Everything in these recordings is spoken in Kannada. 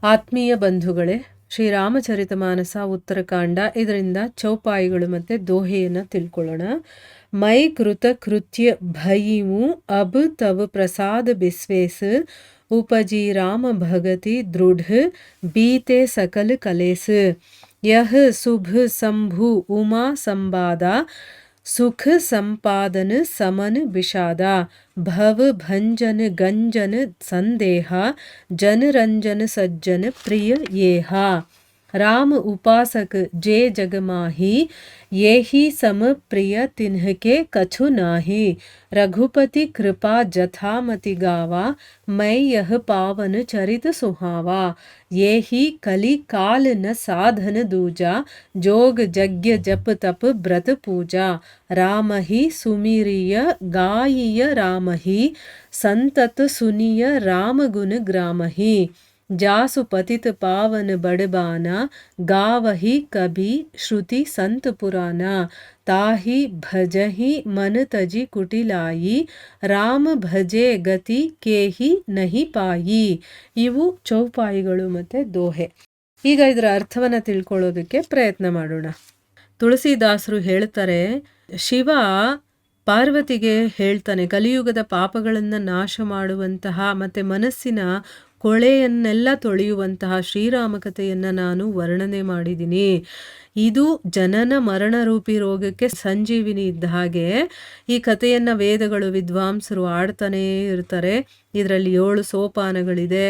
ಆತ್ಮೀಯ ಬಂಧುಗಳೇ, ಶ್ರೀರಾಮಚರಿತಮಾನಸ ಉತ್ತರಕಾಂಡ, ಇದರಿಂದ ಚೌಪಾಯಿಗಳು ಮತ್ತು ದೋಹೆಯನ್ನು ತಿಳ್ಕೊಳ್ಳೋಣ. ಮೈ ಕೃತ ಕೃತ್ಯ ಭಯಿಮು ಅಬ್ ತವ ಪ್ರಸಾದ ಬಿಸ್ವೇಸ್ ಉಪಜಿ ರಾಮ ಭಗತಿ ದೃಢ ಬೀತೆ ಸಕಲ ಕಲೇಸ್ ಯಹ ಶುಭ ಸಂಭು ಉಮಾ ಸಂವಾದ सुख संपादन समन विषादा भव भंजन गंजन संदेहा जन रंजन सज्जन प्रिय येहा राम उपासक जे जगमाही ये ही सम प्रिय तिन्हके कछु नाही रघुपति कृपा जथामति गावा मैं यह पावन चरित सुहावा ये ही कली काल न साधन दूजा जोग यज्ञ जप तप व्रत पूजा राम ही सुमिरिय गायिय राम ही संतत सुनिय राम गुण ग्राम ही जासु पतित पावन बड़बाना गावही कभी श्रुति संत पुराना ताही भजही मन तजी कुटिलाई ರಾಮ ಭಜೆ ಗತಿ ಕೇಹಿ ನಹಿ ಪಾಯಿ. ಇವು ಚೌಪಾಯಿಗಳು ಮತ್ತು ದೋಹೆ. ಈಗ ಇದರ ಅರ್ಥವನ್ನು ತಿಳ್ಕೊಳ್ಳೋದಕ್ಕೆ ಪ್ರಯತ್ನ ಮಾಡೋಣ. ತುಳಸಿದಾಸರು ಹೇಳ್ತಾರೆ, ಶಿವ ಪಾರ್ವತಿಗೆ ಹೇಳ್ತಾನೆ, ಕಲಿಯುಗದ ಪಾಪಗಳನ್ನು ನಾಶ ಮಾಡುವಂತಹ ಮತ್ತು ಮನಸ್ಸಿನ ಕೊಳೆಯನ್ನೆಲ್ಲ ತೊಳೆಯುವಂತಹ ಶ್ರೀರಾಮ ಕಥೆಯನ್ನು ನಾನು ವರ್ಣನೆ ಮಾಡಿದ್ದೀನಿ. ಇದು ಜನನ ಮರಣ ರೂಪಿ ರೋಗಕ್ಕೆ ಸಂಜೀವಿನಿ ಇದ್ದ ಹಾಗೆ ಈ ಕಥೆಯನ್ನು ವೇದಗಳು ವಿದ್ವಾಂಸರು ಆಡ್ತಾನೇ ಇರ್ತಾರೆ. ಇದರಲ್ಲಿ 7 ಸೋಪಾನಗಳಿದೆ.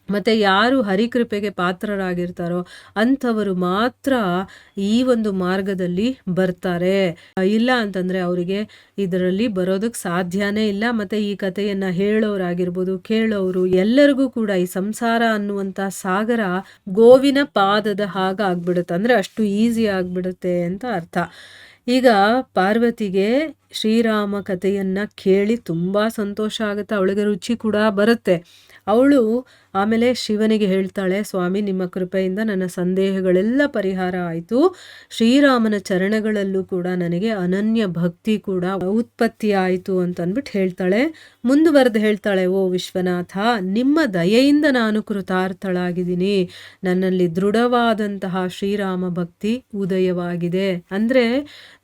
ಮತ್ತು ಯಾರು ಹರಿಕೃಪೆಗೆ ಪಾತ್ರರಾಗಿರ್ತಾರೋ ಅಂಥವರು ಮಾತ್ರ ಈ ಒಂದು ಮಾರ್ಗದಲ್ಲಿ ಬರ್ತಾರೆ. ಇಲ್ಲ ಅಂತಂದರೆ ಅವರಿಗೆ ಇದರಲ್ಲಿ ಬರೋದಕ್ಕೆ ಸಾಧ್ಯನೇ ಇಲ್ಲ. ಮತ್ತು ಈ ಕಥೆಯನ್ನು ಹೇಳೋರಾಗಿರ್ಬೋದು, ಕೇಳೋರು ಎಲ್ಲರಿಗೂ ಕೂಡ ಈ ಸಂಸಾರ ಅನ್ನುವಂಥ ಸಾಗರ ಗೋವಿನ ಪಾದದ ಹಾಗಾಗ್ಬಿಡುತ್ತೆ. ಅಂದರೆ ಅಷ್ಟು ಈಸಿ ಆಗಿಬಿಡುತ್ತೆ ಅಂತ ಅರ್ಥ. ಈಗ ಪಾರ್ವತಿಗೆ ಶ್ರೀರಾಮ ಕಥೆಯನ್ನು ಕೇಳಿ ತುಂಬ ಸಂತೋಷ ಆಗುತ್ತೆ, ಅವಳಿಗೆ ರುಚಿ ಕೂಡ ಬರುತ್ತೆ. ಅವಳು ಆಮೇಲೆ ಶಿವನಿಗೆ ಹೇಳ್ತಾಳೆ, ಸ್ವಾಮಿ ನಿಮ್ಮ ಕೃಪೆಯಿಂದ ನನ್ನ ಸಂದೇಹಗಳೆಲ್ಲ ಪರಿಹಾರ ಆಯಿತು, ಶ್ರೀರಾಮನ ಚರಣಗಳಲ್ಲೂ ಕೂಡ ನನಗೆ ಅನನ್ಯ ಭಕ್ತಿ ಕೂಡ ಉತ್ಪತ್ತಿ ಆಯಿತು ಅಂತ ಅಂದ್ಬಿಟ್ಟು ಹೇಳ್ತಾಳೆ. ಮುಂದುವರೆದು ಹೇಳ್ತಾಳೆ, ಓ ವಿಶ್ವನಾಥ, ನಿಮ್ಮ ದಯೆಯಿಂದ ನಾನು ಕೃತಾರ್ಥಳಾಗಿದ್ದೀನಿ, ನನ್ನಲ್ಲಿ ದೃಢವಾದಂತಹ ಶ್ರೀರಾಮ ಭಕ್ತಿ ಉದಯವಾಗಿದೆ. ಅಂದರೆ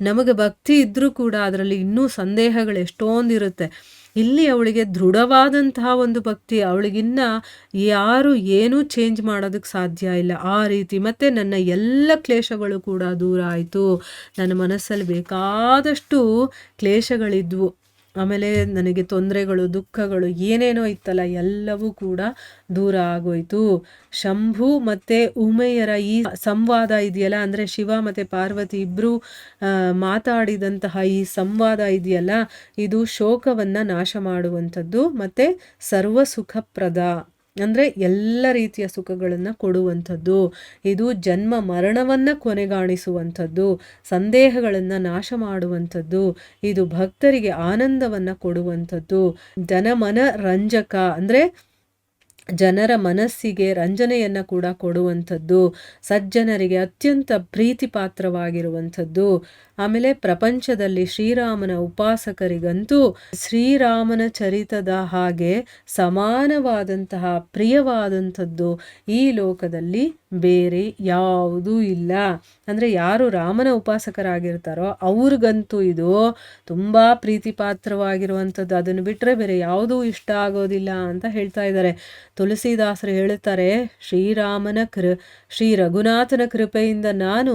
ನಮಗೆ ಭಕ್ತಿ ಇದ್ದರೂ ಕೂಡ ಅದರಲ್ಲಿ ಇನ್ನೂ ಸಂದೇಹಗಳು ಎಷ್ಟೊಂದಿರುತ್ತೆ. ಇಲ್ಲಿ ಅವಳಿಗೆ ದೃಢವಾದಂತಹ ಒಂದು ಭಕ್ತಿ, ಅವಳಿಗಿನ್ನ ಯಾರು ಏನೂ ಚೇಂಜ್ ಮಾಡೋದಕ್ಕೆ ಸಾಧ್ಯ ಇಲ್ಲ ಆ ರೀತಿ. ಮತ್ತು ನನ್ನ ಎಲ್ಲ ಕ್ಲೇಶಗಳು ಕೂಡ ದೂರ ಆಯಿತು. ನನ್ನ ಮನಸ್ಸಲ್ಲಿ ಬೇಕಾದಷ್ಟು ಕ್ಲೇಶಗಳಿದ್ವು, ಆಮೇಲೆ ನನಗೆ ತೊಂದರೆಗಳು, ದುಃಖಗಳು ಏನೇನೋ ಇತ್ತಲ್ಲ ಎಲ್ಲವೂ ಕೂಡ ದೂರ ಆಗೋಯ್ತು. ಶಂಭು ಮತ್ತು ಉಮೆಯರ ಈ ಸಂವಾದ ಇದೆಯಲ್ಲ, ಅಂದರೆ ಶಿವ ಮತ್ತು ಪಾರ್ವತಿ ಇಬ್ಬರು ಮಾತಾಡಿದಂತಹ ಈ ಸಂವಾದ ಇದೆಯಲ್ಲ, ಇದು ಶೋಕವನ್ನು ನಾಶ ಮಾಡುವಂಥದ್ದು ಮತ್ತು ಸರ್ವ ಸುಖಪ್ರದ, ಅಂದರೆ ಎಲ್ಲ ರೀತಿಯ ಸುಖಗಳನ್ನು ಕೊಡುವಂಥದ್ದು. ಇದು ಜನ್ಮ ಮರಣವನ್ನು ಕೊನೆಗಾಣಿಸುವಂಥದ್ದು, ಸಂದೇಹಗಳನ್ನು ನಾಶ ಮಾಡುವಂಥದ್ದು, ಇದು ಭಕ್ತರಿಗೆ ಆನಂದವನ್ನು ಕೊಡುವಂಥದ್ದು, ಜನಮನ ರಂಜಕ ಅಂದರೆ ಜನರ ಮನಸ್ಸಿಗೆ ರಂಜನೆಯನ್ನು ಕೂಡ ಕೊಡುವಂಥದ್ದು, ಸಜ್ಜನರಿಗೆ ಅತ್ಯಂತ ಪ್ರೀತಿ ಪಾತ್ರವಾಗಿರುವಂಥದ್ದು. ಆಮೇಲೆ ಪ್ರಪಂಚದಲ್ಲಿ ಶ್ರೀರಾಮನ ಉಪಾಸಕರಿಗಂತೂ ಶ್ರೀರಾಮನ ಚರಿತದ ಹಾಗೆ ಸಮಾನವಾದಂತಹ ಪ್ರಿಯವಾದಂಥದ್ದು ಈ ಲೋಕದಲ್ಲಿ ಬೇರೆ ಯಾವುದೂ ಇಲ್ಲ. ಅಂದರೆ ಯಾರು ರಾಮನ ಉಪಾಸಕರಾಗಿರ್ತಾರೋ ಅವ್ರಿಗಂತೂ ಇದು ತುಂಬ ಪ್ರೀತಿ ಪಾತ್ರವಾಗಿರುವಂಥದ್ದು, ಅದನ್ನು ಬಿಟ್ಟರೆ ಬೇರೆ ಯಾವುದೂ ಇಷ್ಟ ಆಗೋದಿಲ್ಲ ಅಂತ ಹೇಳ್ತಾ ಇದ್ದಾರೆ. ತುಳಸಿದಾಸರು ಹೇಳುತ್ತಾರೆ, ಶ್ರೀ ರಘುನಾಥನ ಕೃಪೆಯಿಂದ ನಾನು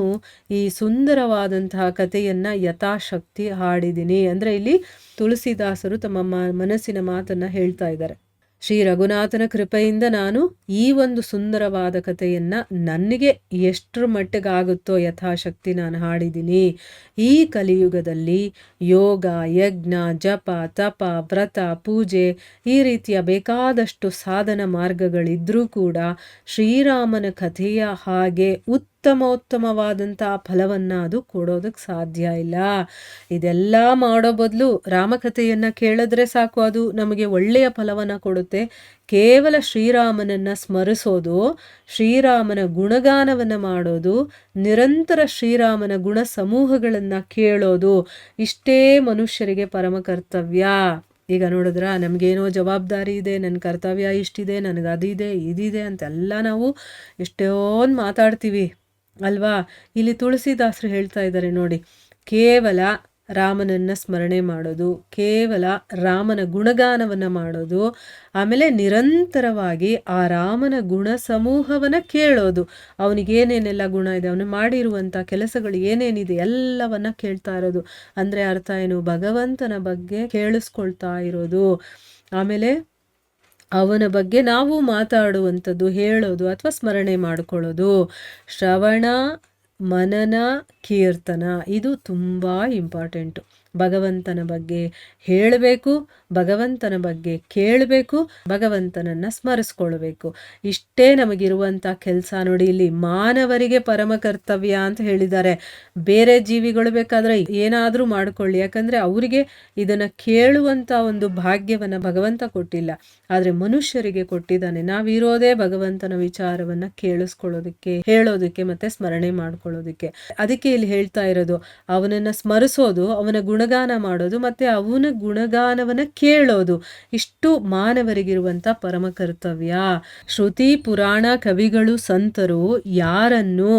ಈ ಸುಂದರವಾದಂತಹ ಕಥೆಯನ್ನು ಯಥಾಶಕ್ತಿ ಹಾಡಿದ್ದೀನಿ. ಅಂದರೆ ಇಲ್ಲಿ ತುಳಸಿದಾಸರು ತಮ್ಮ ಮನಸ್ಸಿನ ಮಾತನ್ನು ಹೇಳ್ತಾ ಇದ್ದಾರೆ. ಶ್ರೀ ರಘುನಾಥನ ಕೃಪೆಯಿಂದ ನಾನು ಈ ಒಂದು ಸುಂದರವಾದ ಕಥೆಯನ್ನು ನನಗೆ ಎಷ್ಟರ ಮಟ್ಟಿಗಾಗುತ್ತೋ ಯಥಾಶಕ್ತಿ ನಾನು ಹಾಡಿದ್ದೀನಿ. ಈ ಕಲಿಯುಗದಲ್ಲಿ ಯೋಗ, ಯಜ್ಞ, ಜಪ, ತಪ, ವ್ರತ, ಪೂಜೆ ಈ ರೀತಿಯ ಬೇಕಾದಷ್ಟು ಸಾಧನ ಮಾರ್ಗಗಳಿದ್ರೂ ಕೂಡ ಶ್ರೀರಾಮನ ಕಥೆಯ ಹಾಗೆ ಉತ್ತಮೋತ್ತಮವಾದಂತಹ ಫಲವನ್ನು ಅದು ಕೊಡೋದಕ್ಕೆ ಸಾಧ್ಯ ಇಲ್ಲ. ಇದೆಲ್ಲ ಮಾಡೋ ಬದಲು ರಾಮಕಥೆಯನ್ನು ಕೇಳಿದ್ರೆ ಸಾಕು, ಅದು ನಮಗೆ ಒಳ್ಳೆಯ ಫಲವನ್ನು ಕೊಡುತ್ತೆ. ಕೇವಲ ಶ್ರೀರಾಮನನ್ನು ಸ್ಮರಿಸೋದು, ಶ್ರೀರಾಮನ ಗುಣಗಾನವನ್ನು ಮಾಡೋದು, ನಿರಂತರ ಶ್ರೀರಾಮನ ಗುಣ ಸಮೂಹಗಳನ್ನು ಕೇಳೋದು, ಇಷ್ಟೇ ಮನುಷ್ಯರಿಗೆ ಪರಮ ಕರ್ತವ್ಯ. ಈಗ ನೋಡಿದ್ರ ನಮಗೇನೋ ಜವಾಬ್ದಾರಿ ಇದೆ, ನನ್ನ ಕರ್ತವ್ಯ ಇಷ್ಟಿದೆ, ನನಗೆ ಅದಿದೆ ಇದಿದೆ ಅಂತೆಲ್ಲ ನಾವು ಎಷ್ಟೊಂದು ಮಾತಾಡ್ತೀವಿ ಅಲ್ವಾ. ಇಲ್ಲಿ ತುಳಸಿದಾಸರು ಹೇಳ್ತಾ ಇದ್ದಾರೆ ನೋಡಿ, ಕೇವಲ ರಾಮನನ್ನು ಸ್ಮರಣೆ ಮಾಡೋದು, ಕೇವಲ ರಾಮನ ಗುಣಗಾನವನ್ನು ಮಾಡೋದು, ಆಮೇಲೆ ನಿರಂತರವಾಗಿ ಆ ರಾಮನ ಗುಣ ಸಮೂಹವನ್ನು ಕೇಳೋದು. ಅವನಿಗೇನೇನೆಲ್ಲ ಗುಣ ಇದೆ, ಅವನು ಮಾಡಿರುವಂಥ ಕೆಲಸಗಳು ಏನೇನಿದೆ ಎಲ್ಲವನ್ನ ಕೇಳ್ತಾ ಇರೋದು. ಅಂದರೆ ಅರ್ಥ ಏನು, ಭಗವಂತನ ಬಗ್ಗೆ ಕೇಳಿಸ್ಕೊಳ್ತಾ ಇರೋದು. ಆಮೇಲೆ ಅವನ ಬಗ್ಗೆ ನಾವು ಮಾತಾಡುವಂಥದ್ದು, ಹೇಳೋದು ಅಥವಾ ಸ್ಮರಣೆ ಮಾಡ್ಕೊಳ್ಳೋದು. ಶ್ರವಣ ಮನನ ಕೀರ್ತನ ಇದು ತುಂಬ ಇಂಪಾರ್ಟೆಂಟು. ಭಗವಂತನ ಬಗ್ಗೆ ಹೇಳಬೇಕು, ಭಗವಂತನ ಬಗ್ಗೆ ಕೇಳಬೇಕು, ಭಗವಂತನನ್ನು ಸ್ಮರಿಸ್ಕೊಳ್ಬೇಕು. ಇಷ್ಟೇ ನಮಗಿರುವಂಥ ಕೆಲಸ. ನೋಡಿ, ಇಲ್ಲಿ ಮಾನವರಿಗೆ ಪರಮ ಕರ್ತವ್ಯ ಅಂತ ಹೇಳಿದ್ದಾರೆ. ಬೇರೆ ಜೀವಿಗಳು ಬೇಕಾದರೆ ಏನಾದರೂ ಮಾಡ್ಕೊಳ್ಳಿ, ಯಾಕಂದರೆ ಅವರಿಗೆ ಇದನ್ನು ಕೇಳುವಂಥ ಒಂದು ಭಾಗ್ಯವನ್ನು ಭಗವಂತ ಕೊಟ್ಟಿಲ್ಲ, ಆದರೆ ಮನುಷ್ಯರಿಗೆ ಕೊಟ್ಟಿದ್ದಾನೆ. ನಾವಿರೋದೇ ಭಗವಂತನ ವಿಚಾರವನ್ನು ಕೇಳಿಸ್ಕೊಳ್ಳೋದಕ್ಕೆ, ಹೇಳೋದಕ್ಕೆ ಮತ್ತು ಸ್ಮರಣೆ ಮಾಡ್ಕೊಳ್ಳೋದಕ್ಕೆ. ಅದಕ್ಕೆ ಇಲ್ಲಿ ಹೇಳ್ತಾ ಇರೋದು, ಅವನನ್ನು ಸ್ಮರಿಸೋದು, ಅವನ ಗುಣಗಾನ ಮಾಡೋದು ಮತ್ತು ಅವನ ಗುಣಗಾನವನ್ನು ಕೇಳೋದು, ಇಷ್ಟು ಮಾನವರಿಗಿರುವಂಥ ಪರಮ ಕರ್ತವ್ಯ. ಶ್ರುತಿ ಪುರಾಣ ಕವಿಗಳು ಸಂತರು ಯಾರನ್ನು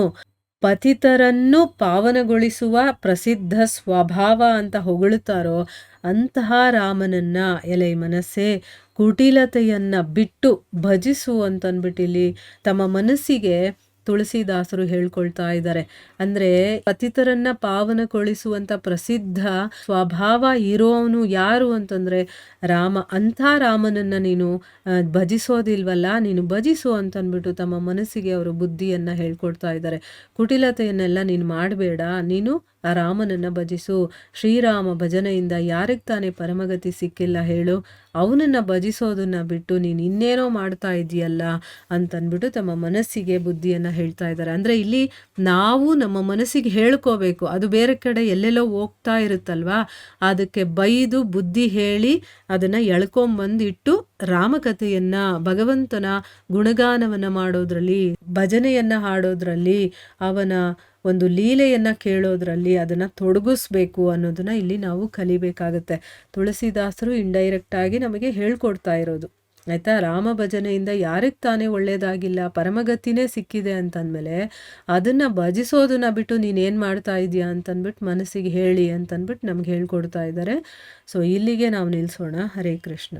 ಪತಿತರನ್ನು ಪಾವನಗೊಳಿಸುವ ಪ್ರಸಿದ್ಧ ಸ್ವಭಾವ ಅಂತ ಹೊಗಳುತ್ತಾರೋ ಅಂತಹ ರಾಮನನ್ನ ಎಲೆ ಮನಸ್ಸೇ ಕುಟಿಲತೆಯನ್ನು ಬಿಟ್ಟು ಭಜಿಸು ಅಂತಂದ್ಬಿಟ್ಟು ಇಲ್ಲಿ ತಮ್ಮ ಮನಸ್ಸಿಗೆ ತುಳಸಿದಾಸರು ಹೇಳ್ಕೊಳ್ತಾ ಇದ್ದಾರೆ. ಅಂದರೆ ಪತಿತರನ್ನ ಪಾವನಗೊಳಿಸುವಂಥ ಪ್ರಸಿದ್ಧ ಸ್ವಭಾವ ಇರೋವನು ಯಾರು ಅಂತಂದರೆ ರಾಮ. ಅಂಥ ರಾಮನನ್ನು ನೀನು ಭಜಿಸೋದಿಲ್ವಲ್ಲ, ನೀನು ಭಜಿಸು ಅಂತಂದ್ಬಿಟ್ಟು ತಮ್ಮ ಮನಸ್ಸಿಗೆ ಅವರು ಬುದ್ಧಿಯನ್ನು ಹೇಳ್ಕೊಡ್ತಾ ಇದ್ದಾರೆ. ಕುಟಿಲತೆಯನ್ನೆಲ್ಲ ನೀನು ಮಾಡಬೇಡ, ನೀನು ಆ ರಾಮನನ್ನು ಭಜಿಸು. ಶ್ರೀರಾಮ ಭಜನೆಯಿಂದ ಯಾರಿಗೆ ತಾನೇ ಪರಮಗತಿ ಸಿಕ್ಕಿಲ್ಲ ಹೇಳು, ಅವನನ್ನು ಭಜಿಸೋದನ್ನು ಬಿಟ್ಟು ನೀನು ಇನ್ನೇನೋ ಮಾಡ್ತಾ ಇದೆಯಲ್ಲ ಅಂತಂದ್ಬಿಟ್ಟು ತಮ್ಮ ಮನಸ್ಸಿಗೆ ಬುದ್ಧಿಯನ್ನು ಹೇಳ್ತಾ ಇದ್ದಾರೆ. ಅಂದರೆ ಇಲ್ಲಿ ನಾವು ನಮ್ಮ ಮನಸ್ಸಿಗೆ ಹೇಳ್ಕೋಬೇಕು, ಅದು ಬೇರೆ ಕಡೆ ಎಲ್ಲೆಲ್ಲೋ ಹೋಗ್ತಾ ಇರುತ್ತಲ್ವಾ, ಅದಕ್ಕೆ ಬೈದು ಬುದ್ಧಿ ಹೇಳಿ ಅದನ್ನು ಎಳ್ಕೊಂಬಂದಿಟ್ಟು ರಾಮಕಥೆಯನ್ನು, ಭಗವಂತನ ಗುಣಗಾನವನ್ನು ಮಾಡೋದ್ರಲ್ಲಿ, ಭಜನೆಯನ್ನು ಹಾಡೋದ್ರಲ್ಲಿ, ಅವನ ಒಂದು ಲೀಲೆಯನ್ನು ಕೇಳೋದ್ರಲ್ಲಿ ಅದನ್ನು ತೊಡಗಿಸ್ಬೇಕು ಅನ್ನೋದನ್ನ ಇಲ್ಲಿ ನಾವು ಕಲಿಬೇಕಾಗತ್ತೆ. ತುಳಸಿದಾಸರು ಇಂಡೈರೆಕ್ಟಾಗಿ ನಮಗೆ ಹೇಳ್ಕೊಡ್ತಾ ಇರೋದು ಆಯಿತಾ. ರಾಮ ಭಜನೆಯಿಂದ ಯಾರಿಗೆ ತಾನೇ ಒಳ್ಳೆಯದಾಗಿಲ್ಲ, ಪರಮಗತಿನೇ ಸಿಕ್ಕಿದೆ ಅಂತಂದಮೇಲೆ ಅದನ್ನು ಭಜಿಸೋದನ್ನ ಬಿಟ್ಟು ನೀನೇನು ಮಾಡ್ತಾ ಇದೀಯಾ ಅಂತಂದ್ಬಿಟ್ಟು ಮನಸ್ಸಿಗೆ ಹೇಳಿ ಅಂತಂದ್ಬಿಟ್ಟು ನಮ್ಗೆ ಹೇಳ್ಕೊಡ್ತಾ ಇದ್ದಾರೆ. ಸೊ ಇಲ್ಲಿಗೆ ನಾವು ನಿಲ್ಲಿಸೋಣ. ಹರೇ ಕೃಷ್ಣ.